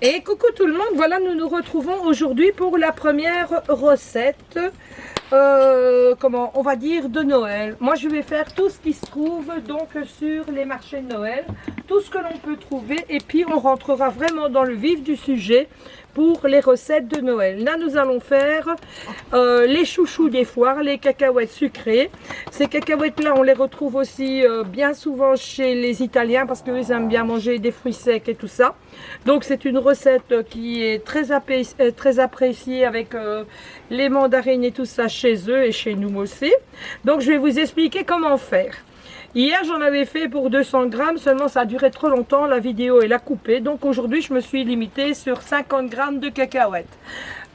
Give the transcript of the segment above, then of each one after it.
Et coucou tout le monde, voilà, nous nous retrouvons aujourd'hui pour la première recette, comment on va dire, de Noël. Moi je vais faire tout ce qui se trouve donc sur les marchés de Noël, tout ce que l'on peut trouver, et puis on rentrera vraiment dans le vif du sujet pour les recettes de Noël. Là nous allons faire les chouchous des foires, les cacahuètes sucrées. Ces cacahuètes là on les retrouve aussi bien souvent chez les Italiens parce qu'ils aiment bien manger des fruits secs et tout ça. Donc c'est une recette qui est très appréciée avec les mandarines et tout ça chez eux et chez nous aussi. Donc je vais vous expliquer comment faire. Hier j'en avais fait pour 200 grammes, seulement ça a duré trop longtemps, la vidéo est la coupée. Donc aujourd'hui je me suis limitée sur 50 grammes de cacahuètes,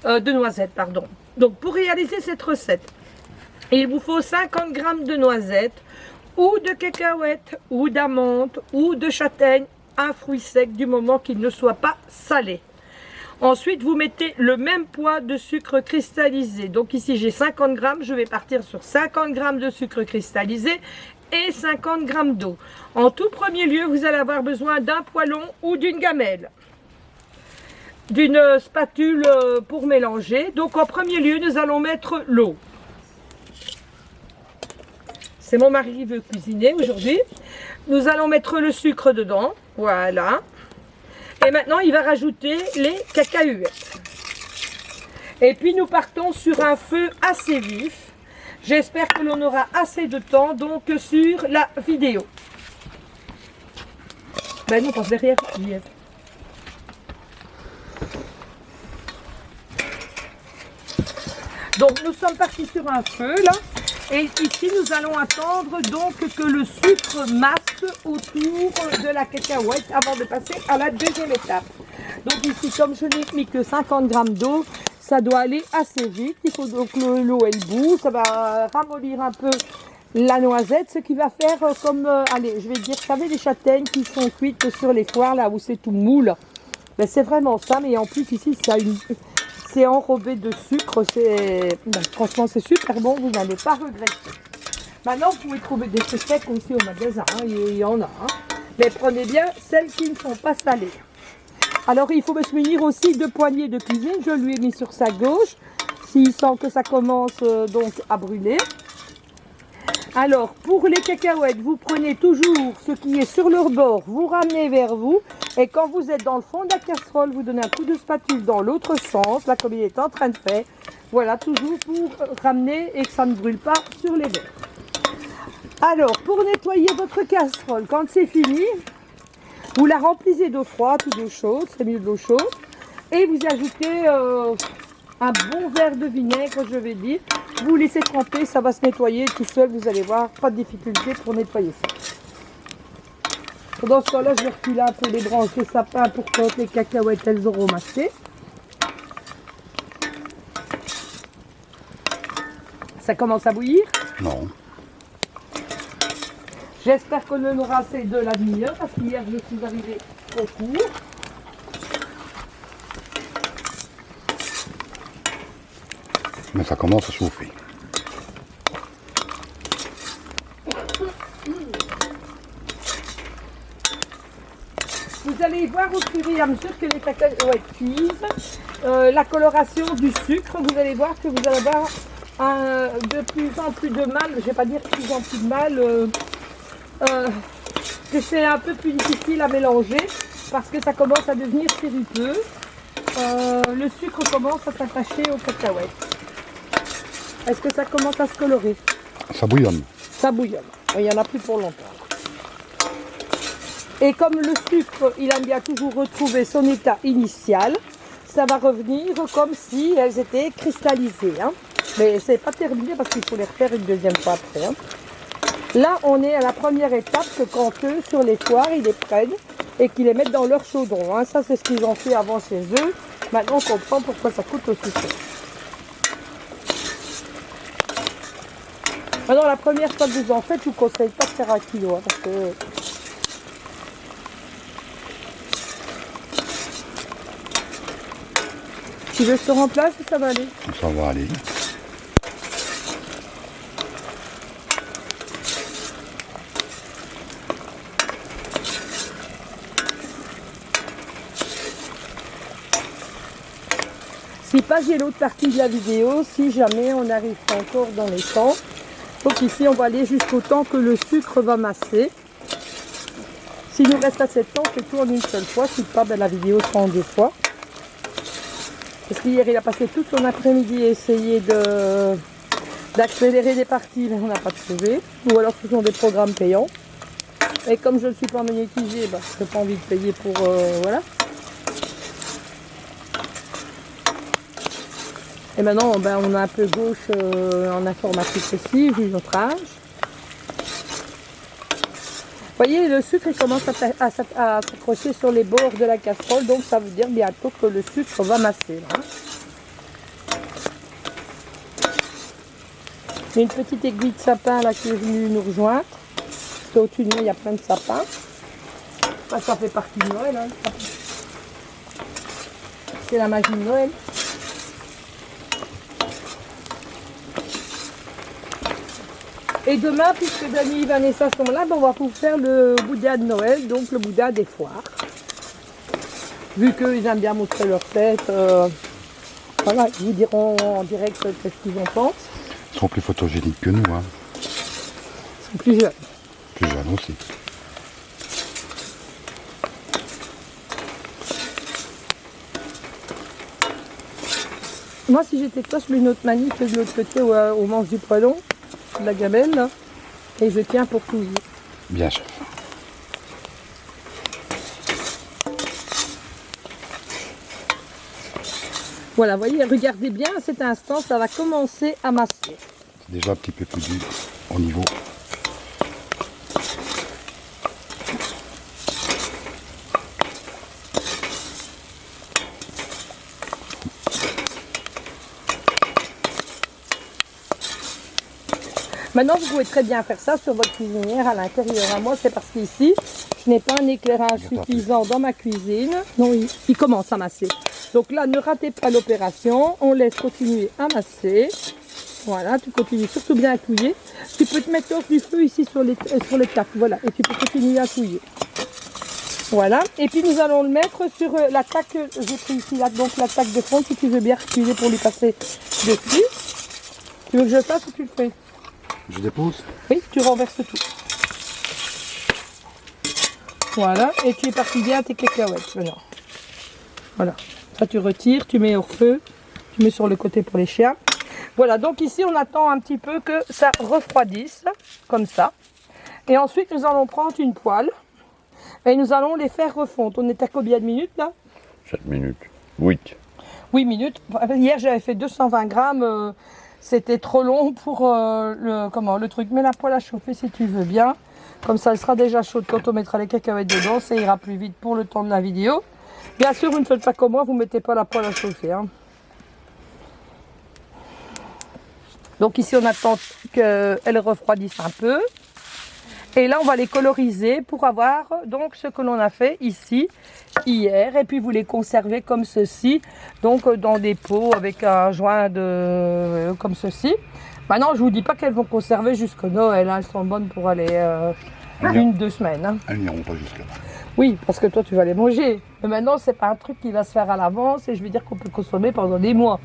de noisettes pardon. Donc pour réaliser cette recette, il vous faut 50 grammes de noisettes, ou de cacahuètes, ou d'amandes, ou de châtaignes, un fruit sec du moment qu'il ne soit pas salé. Ensuite, vous mettez le même poids de sucre cristallisé. Donc ici, j'ai 50 grammes. Je vais partir sur 50 grammes de sucre cristallisé et 50 grammes d'eau. En tout premier lieu, vous allez avoir besoin d'un poêlon ou d'une gamelle, d'une spatule pour mélanger. Donc en premier lieu, nous allons mettre l'eau. C'est mon mari qui veut cuisiner aujourd'hui. Nous allons mettre le sucre dedans. Voilà. Et maintenant, il va rajouter les cacahuètes. Et puis, nous partons sur un feu assez vif. J'espère que l'on aura assez de temps donc sur la vidéo. Ben non, passe derrière. Donc, nous sommes partis sur un feu, là. Et ici, nous allons attendre donc que le sucre masse autour de la cacahuète avant de passer à la deuxième étape. Donc ici, comme je n'ai mis que 50 grammes d'eau, ça doit aller assez vite. Il faut donc que l'eau elle bout, ça va ramollir un peu la noisette, ce qui va faire comme, allez, je vais dire, vous savez, les châtaignes qui sont cuites sur les foires, là où c'est tout moule. Ben, c'est vraiment ça, mais en plus ici, ça a une... C'est enrobé de sucre, franchement c'est super bon, vous n'allez pas regretter. Maintenant vous pouvez trouver des fruits secs aussi au magasin, hein, il y en a. Hein. Mais prenez bien celles qui ne sont pas salées. Alors il faut me munir aussi de poignées de cuisine, je lui ai mis sur sa gauche, s'il sent que ça commence donc à brûler. Alors pour les cacahuètes, vous prenez toujours ce qui est sur leur bord, vous ramenez vers vous. Et quand vous êtes dans le fond de la casserole, vous donnez un coup de spatule dans l'autre sens, là comme il est en train de faire. Voilà, toujours pour ramener et que ça ne brûle pas sur les verres. Alors, pour nettoyer votre casserole, quand c'est fini, vous la remplissez d'eau froide ou d'eau chaude, c'est mieux de l'eau chaude. Et vous ajoutez un bon verre de vinaigre, je vais dire. Vous laissez tremper, ça va se nettoyer tout seul, vous allez voir, pas de difficulté pour nettoyer ça. Dans ce cas-là, je vais reculer un peu les branches de sapin pour quand les cacahuètes, elles auront massé. Ça commence à bouillir? Non. J'espère qu'on en aura assez de la demi-heure parce qu'hier, je suis arrivée trop court. Mais ça commence à chauffer. Vous allez voir au fur et à mesure que les cacahuètes cuisent, la coloration du sucre, vous allez voir que vous allez avoir de plus en plus de mal, je ne vais pas dire de plus en plus de mal, que c'est un peu plus difficile à mélanger parce que ça commence à devenir sirupeux. Le sucre commence à s'attacher aux cacahuètes. Est-ce que ça commence à se colorer? Ça bouillonne. Ça bouillonne, il n'y en a plus pour longtemps. Et comme le sucre, il aime bien toujours retrouver son état initial, ça va revenir comme si elles étaient cristallisées. Hein. Mais c'est pas terminé parce qu'il faut les refaire une deuxième fois après. Hein. Là, on est à la première étape que quand eux, sur les foires, ils les prennent et qu'ils les mettent dans leur chaudron. Hein. Ça, c'est ce qu'ils ont fait avant chez eux. Maintenant, on comprend pourquoi ça coûte aussi cher. Maintenant, la première fois que vous en faites, je vous conseille pas de faire 1 kilo. Hein, parce que... Tu veux que je te remplace ou ça va aller? Ça va aller. Si pas j'ai l'autre partie de la vidéo, si jamais on arrive pas encore dans les temps. Donc ici on va aller jusqu'au temps que le sucre va masser. S'il nous reste assez de temps, c'est tout en une seule fois. Si pas, ben, la vidéo sera en 2 fois. Parce qu'hier il a passé tout son après-midi à essayer d'accélérer des parties, mais on n'a pas trouvé. Ou alors ce sont des programmes payants. Et comme je ne suis pas monétisée, ben, je n'ai pas envie de payer pour... voilà. Et maintenant, ben, on a un peu gauche en informatique aussi, vu notre âge. Vous voyez, le sucre il commence à s'accrocher sur les bords de la casserole, donc ça veut dire bientôt que le sucre va masser. Là. Il y a une petite aiguille de sapin là qui est venue nous rejoindre. Au-dessus de nous, il y a plein de sapins. Ça, ça fait partie de Noël. Hein. C'est la magie de Noël. Et demain, puisque Dani et Vanessa sont là, ben on va pouvoir faire le boudin de Noël, donc le boudin des foires. Vu qu'ils aiment bien montrer leur tête, voilà, ils vous diront en direct ce qu'ils en pensent. Ils sont plus photogéniques que nous, hein. Ils sont plus jeunes. Plus jeunes aussi. Moi, si j'étais toi, je mets une autre manip de l'autre côté au manche du poêlon, de la gamelle, là, et je tiens pour tout. Bien chef. Voilà, vous voyez, regardez bien, à cet instant, ça va commencer à masser. C'est déjà un petit peu plus dur au niveau. Maintenant, vous pouvez très bien faire ça sur votre cuisinière à l'intérieur. Moi, c'est parce qu'ici, je n'ai pas un éclairage suffisant dans ma cuisine. Non, il commence à masser. Donc là, ne ratez pas l'opération. On laisse continuer à masser. Voilà, tu continues surtout bien à touiller. Tu peux te mettre hors du feu ici sur les tacs. Voilà, et tu peux continuer à touiller. Voilà, et puis nous allons le mettre sur la taque. J'ai pris ici là, donc la taque de fond, si tu veux bien reculer pour lui passer dessus. Tu veux que je fasse ou tu le fais? Je dépose. Oui, tu renverses tout. Voilà, et tu es parti bien à tes cacahuètes maintenant. Voilà, ça tu retires, tu mets au feu, tu mets sur le côté pour les chiens. Voilà, donc ici on attend un petit peu que ça refroidisse, comme ça. Et ensuite nous allons prendre une poêle et nous allons les faire refondre. On est à combien de minutes là? 7 minutes. 8. 8 minutes. Hier j'avais fait 220 grammes. C'était trop long pour le truc. Mets la poêle à chauffer si tu veux bien. Comme ça, elle sera déjà chaude quand on mettra les cacahuètes dedans. Ça ira plus vite pour le temps de la vidéo. Bien sûr, vous ne faites pas comme moi, vous ne mettez pas la poêle à chauffer. Hein. Donc ici, on attend qu'elle refroidisse un peu. Et là, on va les coloriser pour avoir donc ce que l'on a fait ici hier. Et puis, vous les conservez comme ceci, donc dans des pots avec un joint comme ceci. Maintenant, je ne vous dis pas qu'elles vont conserver jusqu'au Noël. Hein. Elles sont bonnes pour aller 1-2 semaines. Hein. Elles n'iront pas jusque-là. Oui, parce que toi, tu vas les manger. Mais maintenant, ce n'est pas un truc qui va se faire à l'avance et je veux dire qu'on peut consommer pendant des mois.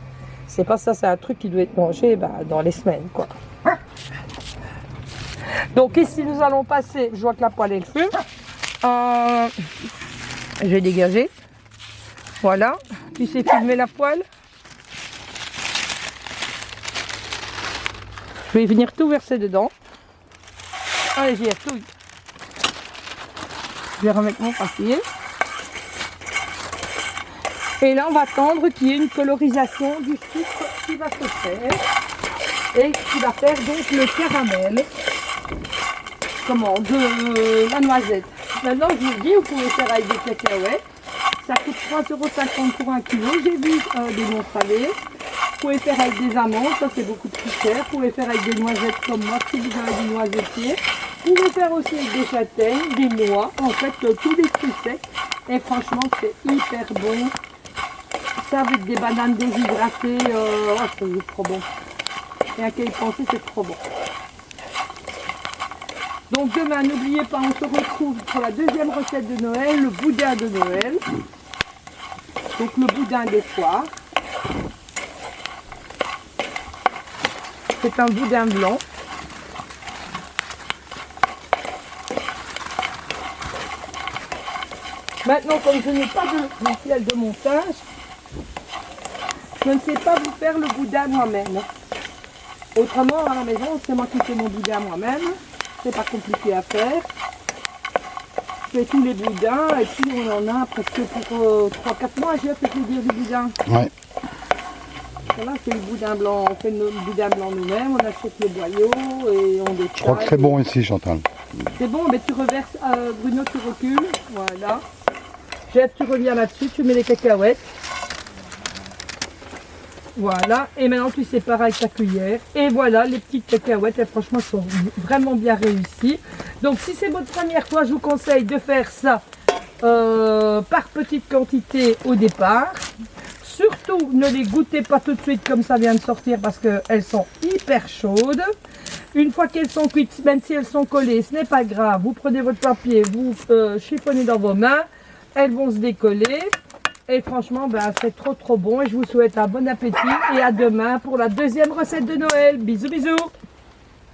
C'est pas ça, c'est un truc qui doit être mangé dans les semaines, quoi. Donc ici nous allons passer, je vois que la poêle est fume. Je vais dégager. Voilà. Tu sais filmer la poêle. Je vais venir tout verser dedans. Allez, j'y tout. Je vais remettre mon papier. Et là on va attendre qu'il y ait une colorisation du sucre qui va se faire. Et qui va faire donc le caramel. De la noisette. Maintenant, je vous dis, vous pouvez faire avec des cacahuètes. Ça coûte 3,50 € pour 1 kg. J'ai vu des noix salées. Vous pouvez faire avec des amandes, ça c'est beaucoup plus cher. Vous pouvez faire avec des noisettes comme moi, si vous avez des noisettiers. Vous pouvez faire aussi avec des châtaignes, des noix. En fait, tous des fruits secs. Et franchement, c'est hyper bon. Ça avec des bananes déshydratées, c'est trop bon. Et à quel penser, c'est trop bon. Donc demain, n'oubliez pas, on se retrouve pour la deuxième recette de Noël, le boudin de Noël. Donc le boudin des foires. c'est un boudin blanc. Maintenant, comme je n'ai pas de logiciel de montage, je ne sais pas vous faire le boudin moi-même. Autrement, à la maison, c'est moi qui fais mon boudin moi-même. C'est pas compliqué à faire. Je fais tous les boudins et puis on en a presque pour 3-4 mois. J'ai fait plaisir du boudin. Ouais. Voilà, c'est le boudin blanc. On fait le boudin blanc nous-mêmes. On achète les boyaux et on détaille. Je crois que c'est bon ici, Chantal. C'est bon, mais tu reverses, Bruno, tu recules. Voilà. Jeff, tu reviens là-dessus, tu mets les cacahuètes. Voilà, et maintenant tu sépares avec ta cuillère. Et voilà, les petites cacahuètes, elles, franchement, sont vraiment bien réussies. Donc si c'est votre première fois, je vous conseille de faire ça par petite quantité au départ. Surtout, ne les goûtez pas tout de suite comme ça vient de sortir parce qu'elles sont hyper chaudes. Une fois qu'elles sont cuites, même si elles sont collées, ce n'est pas grave. Vous prenez votre papier, vous chiffonnez dans vos mains. Elles vont se décoller. Et franchement, ben, c'est trop bon. Et je vous souhaite un bon appétit. Et à demain pour la deuxième recette de Noël. Bisous, bisous.